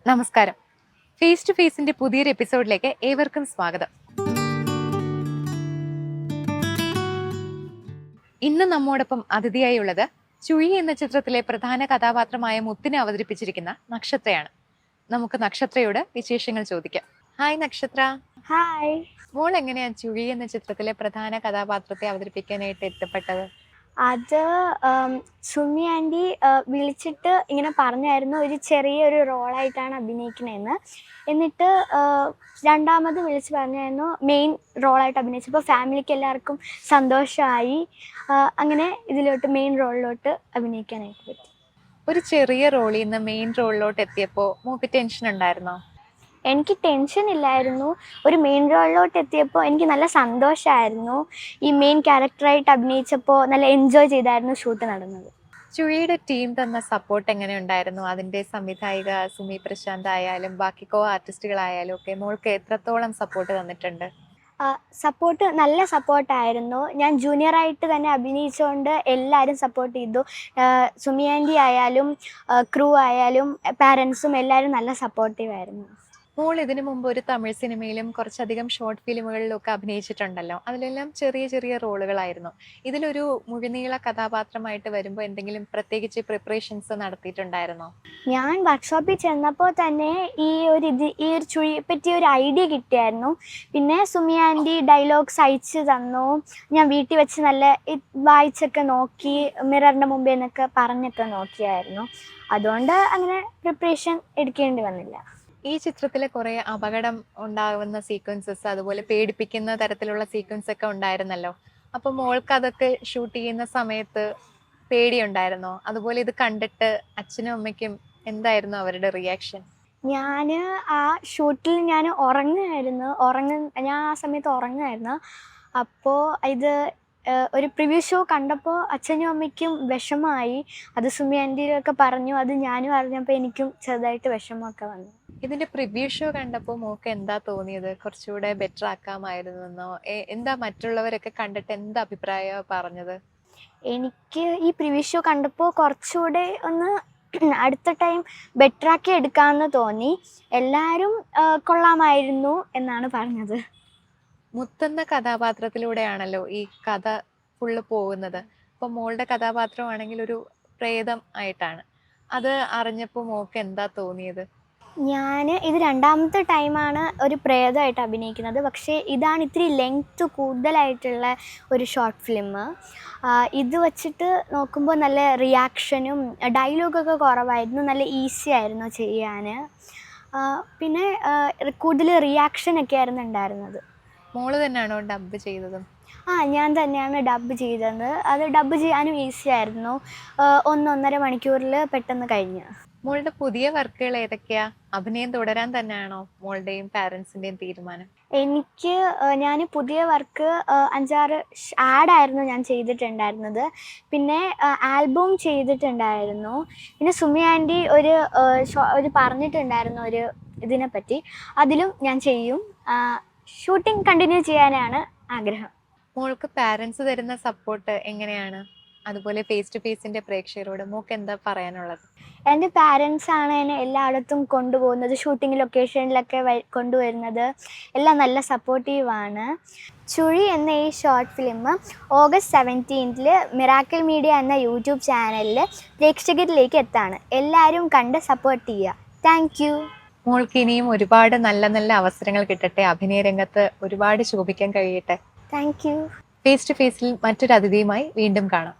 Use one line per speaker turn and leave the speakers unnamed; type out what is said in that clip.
നമസ്കാരം. Face to ഫേസിന്റെ പുതിയൊരു എപ്പിസോഡിലേക്ക് ഏവർക്കും സ്വാഗതം. ഇന്ന് നമ്മോടൊപ്പം അതിഥിയായി ഉള്ളത് ചുഴി എന്ന ചിത്രത്തിലെ പ്രധാന കഥാപാത്രമായ മുത്തിനെ അവതരിപ്പിച്ചിരിക്കുന്ന നക്ഷത്രയാണ്. നമുക്ക് നക്ഷത്രയോട് വിശേഷങ്ങൾ ചോദിക്കാം. ഹായ് നക്ഷത്ര.
ഹായ്.
മോൾ എങ്ങനെയാ ചുഴി എന്ന ചിത്രത്തിലെ പ്രധാന കഥാപാത്രത്തെ അവതരിപ്പിക്കാനായിട്ട് എത്തപ്പെട്ടത്?
അത് സുമി ആൻറ്റി വിളിച്ചിട്ട് ഇങ്ങനെ പറഞ്ഞായിരുന്നു ഒരു ചെറിയൊരു റോളായിട്ടാണ് അഭിനയിക്കണതെന്ന്. എന്നിട്ട് രണ്ടാമത് വിളിച്ച് പറഞ്ഞായിരുന്നു മെയിൻ റോളായിട്ട് അഭിനയിച്ചപ്പോൾ ഫാമിലിക്ക് എല്ലാവർക്കും സന്തോഷമായി. അങ്ങനെ ഇതിലോട്ട് മെയിൻ റോളിലോട്ട് അഭിനയിക്കാനായിട്ട് പറ്റി.
ഒരു ചെറിയ റോളിൽ നിന്ന് മെയിൻ റോളിലോട്ട് എത്തിയപ്പോൾ മോക്ക് ടെൻഷൻ ഉണ്ടായിരുന്നോ?
എനിക്ക് ടെൻഷൻ ഇല്ലായിരുന്നു. ഒരു മെയിൻ റോളിലോട്ട് എത്തിയപ്പോൾ എനിക്ക് നല്ല സന്തോഷമായിരുന്നു. ഈ മെയിൻ ക്യാരക്ടറായിട്ട് അഭിനയിച്ചപ്പോൾ നല്ല എൻജോയ് ചെയ്തായിരുന്നു ഷൂട്ട് നടന്നത്.
ചുഴിയുടെ ടീം തന്ന സപ്പോർട്ട് എങ്ങനെ ഉണ്ടായിരുന്നു? അതിന്റെ സംവിധായിക സുമി പ്രശാന്ത് ആയാലും ബാക്കി കോ ആർട്ടിസ്റ്റുകളായാലും ഒക്കെ മോൾക്ക് എത്രത്തോളം സപ്പോർട്ട് തന്നിട്ടുണ്ട്?
സപ്പോർട്ട് നല്ല സപ്പോർട്ടായിരുന്നു. ഞാൻ ജൂനിയറായിട്ട് തന്നെ അഭിനയിച്ചുകൊണ്ട് എല്ലാവരും സപ്പോർട്ട് ചെയ്തു. സുമി ആൻറ്റി ആയാലും ക്രൂ ആയാലും പാരൻസും എല്ലാവരും നല്ല സപ്പോർട്ടീവായിരുന്നു.
മോൾ ഇതിനു മുമ്പ് ഒരു തമിഴ് സിനിമയിലും കുറച്ചധികം ഷോർട്ട് ഫിലിമുകളിലും ഒക്കെ അഭിനയിച്ചിട്ടുണ്ടല്ലോ. അതിലെല്ലാം ചെറിയ ചെറിയ റോളുകളായിരുന്നു. ഇതിലൊരു മുഴുനീള കഥാപാത്രമായിട്ട് വരുമ്പോൾ എന്തെങ്കിലും പ്രത്യേകിച്ച് പ്രിപ്പറേഷൻസ് നടത്തിയിട്ടുണ്ടായിരുന്നോ?
ഞാൻ വർക്ക്ഷോപ്പിൽ ചെന്നപ്പോൾ തന്നെ ഈ ഒരു ചുഴിയെ പറ്റി ഒരു ഐഡിയ കിട്ടിയായിരുന്നു. പിന്നെ സുമി ആൻറ്റി ഡയലോഗ്സ് അയച്ചു തന്നു. ഞാൻ വീട്ടിൽ വെച്ച് നല്ല വായിച്ചൊക്കെ നോക്കി, മിററിൻ്റെ മുമ്പിൽ നിന്നൊക്കെ പറഞ്ഞൊക്കെ നോക്കിയായിരുന്നു. അതുകൊണ്ട് അങ്ങനെ പ്രിപ്പറേഷൻ എടുക്കേണ്ടി വന്നില്ല.
ഈ ചിത്രത്തിലെ കുറെ അപകടം ഉണ്ടാകുന്ന സീക്വൻസസ്, അതുപോലെ പേടിപ്പിക്കുന്ന തരത്തിലുള്ള സീക്വൻസ് ഒക്കെ ഉണ്ടായിരുന്നല്ലോ. അപ്പൊ മോൾക്ക് അതൊക്കെ ഷൂട്ട് ചെയ്യുന്ന സമയത്ത് പേടിയുണ്ടായിരുന്നോ? അതുപോലെ ഇത് കണ്ടിട്ട് അച്ഛനും അമ്മയ്ക്കും എന്തായിരുന്നു അവരുടെ റിയാക്ഷൻ?
ഞാൻ ആ ഷൂട്ടിൽ ഞാൻ ആ സമയത്ത് ഉറങ്ങുമായിരുന്നു. അപ്പോൾ ഇത് ഒരു പ്രിവ്യൂ ഷോ കണ്ടപ്പോൾ അച്ഛനും അമ്മയ്ക്കും വിഷമമായി. അത് സുമി ആൻറ്റിയൊക്കെ പറഞ്ഞു. അത് ഞാനും അറിഞ്ഞപ്പോൾ എനിക്കും ചെറുതായിട്ട് വിഷമമൊക്കെ വന്നു.
ഇതിന്റെ പ്രിവ്യൂ ഷോ കണ്ടപ്പോൾ മോക്ക് എന്താ തോന്നിയത്? കുറച്ചുകൂടെ ബെറ്റർ ആക്കാമായിരുന്നോ? എന്താ മറ്റുള്ളവരൊക്കെ കണ്ടിട്ട് എന്താ അഭിപ്രായം പറഞ്ഞത്?
എനിക്ക് ഈ പ്രിവ്യൂ ഷോ കണ്ടപ്പോൾ കുറച്ചുകൂടെ ഒന്ന് അടുത്ത ടൈം ബെറ്ററാക്കി എടുക്കാമെന്ന് തോന്നി. എല്ലാവരും കൊള്ളാമായിരുന്നു എന്നാണ് പറഞ്ഞത്.
മുത്തെന്ന കഥാപാത്രത്തിലൂടെയാണല്ലോ ഈ കഥ ഫുള്ള് പോകുന്നത്. അപ്പൊ മോളുടെ കഥാപാത്രമാണെങ്കിൽ ഒരു പ്രേതം ആയിട്ടാണ്. അത് അറിഞ്ഞപ്പോൾ മോക്ക് എന്താ തോന്നിയത്?
ഇത് രണ്ടാമത്തെ ടൈമാണ് ഒരു പ്രേതമായിട്ട് അഭിനയിക്കുന്നത്. പക്ഷേ ഇതാണ് ഇത്തിരി ലെങ്ത്ത് കൂടുതലായിട്ടുള്ള ഒരു ഷോർട്ട് ഫിലിം. ഇത് വച്ചിട്ട് നോക്കുമ്പോൾ നല്ല റിയാക്ഷനും ഡയലോഗൊക്കെ കുറവായിരുന്നു. നല്ല ഈസി ആയിരുന്നു ചെയ്യാൻ. പിന്നെ കൂടുതൽ റിയാക്ഷനൊക്കെ ആയിരുന്നു ഉണ്ടായിരുന്നത്.
മോള് തന്നെയാണോ ഡബ് ചെയ്തതും?
ഞാൻ തന്നെയാണ് ഡബ് ചെയ്തത്. അത് ഡബ് ചെയ്യാനും ഈസി ആയിരുന്നു. 1.5 മണിക്കൂറിൽ പെട്ടെന്ന് കഴിഞ്ഞു.
മോളുടെ പുതിയ വർക്കുകൾ ഏതൊക്കെയാ? അഭിനയം തുടരാൻ തന്നെയാണോ മോളുടെയും പാരൻസിന്റെയും തീരുമാനം?
ഞാൻ പുതിയ വർക്ക് 5-6 ആഡായിരുന്നു ഞാൻ ചെയ്തിട്ടുണ്ടായിരുന്നത്. പിന്നെ ആൽബം ചെയ്തിട്ടുണ്ടായിരുന്നു. പിന്നെ സുമി ആൻറ്റി ഒരു പറഞ്ഞിട്ടുണ്ടായിരുന്നു ഒരു ഇതിനെപ്പറ്റി. അതിലും ഞാൻ ചെയ്യും. ഷൂട്ടിംഗ് കണ്ടിന്യൂ ചെയ്യാനാണ് ആഗ്രഹം.
മോൾക്ക് പാരൻസ് തരുന്ന സപ്പോർട്ട് എങ്ങനെയാണ്? അതുപോലെ ഫേസ് ടു ഫേസിന്റെ പ്രേക്ഷകരോട് മോക്ക് എന്താ പറയാനുള്ളത്?
എൻ്റെ പാരൻസാണ് എന്നെ എല്ലായിടത്തും കൊണ്ടുപോകുന്നത്. ഷൂട്ടിംഗ് ലൊക്കേഷനിലൊക്കെ കൊണ്ടുവരുന്നത്. എല്ലാം നല്ല സപ്പോർട്ടീവാണ്. ചുഴി എന്ന ഈ short film August 17 miracle media എന്ന യൂട്യൂബ് ചാനലിൽ പ്രേക്ഷകരിലേക്ക് എത്താണ്. എല്ലാവരും കണ്ട് സപ്പോർട്ട് ചെയ്യുക. Thank you.
മോൾക്ക് ഇനിയും ഒരുപാട് നല്ല നല്ല അവസരങ്ങൾ കിട്ടട്ടെ. അഭിനയ രംഗത്ത് ഒരുപാട് ശോഭിക്കാൻ കഴിയട്ടെ.
Thank you.
ഫേസ് ടു ഫേസിൽ മറ്റൊരു അതിഥിയുമായി വീണ്ടും കാണാം.